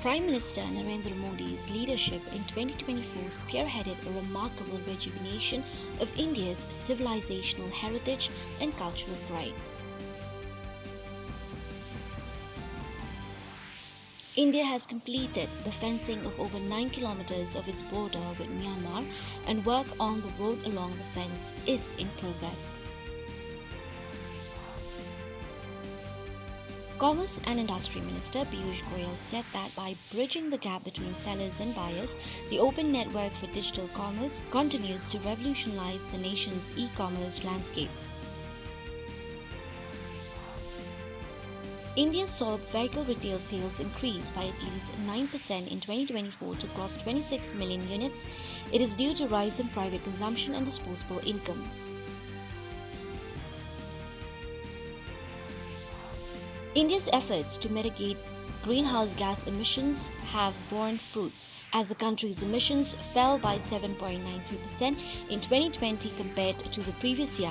Prime Minister Narendra Modi's leadership in 2024 spearheaded a remarkable rejuvenation of India's civilizational heritage and cultural pride. India has completed the fencing of over 9 kilometers of its border with Myanmar, and work on the road along the fence is in progress. Commerce and Industry Minister Piyush Goyal said that by bridging the gap between sellers and buyers, the open network for digital commerce continues to revolutionize the nation's e-commerce landscape. India saw vehicle retail sales increase by at least 9% in 2024 to cross 26 million units. It is due to rise in private consumption and disposable incomes. India's efforts to mitigate greenhouse gas emissions have borne fruits as the country's emissions fell by 7.93% in 2020 compared to the previous year.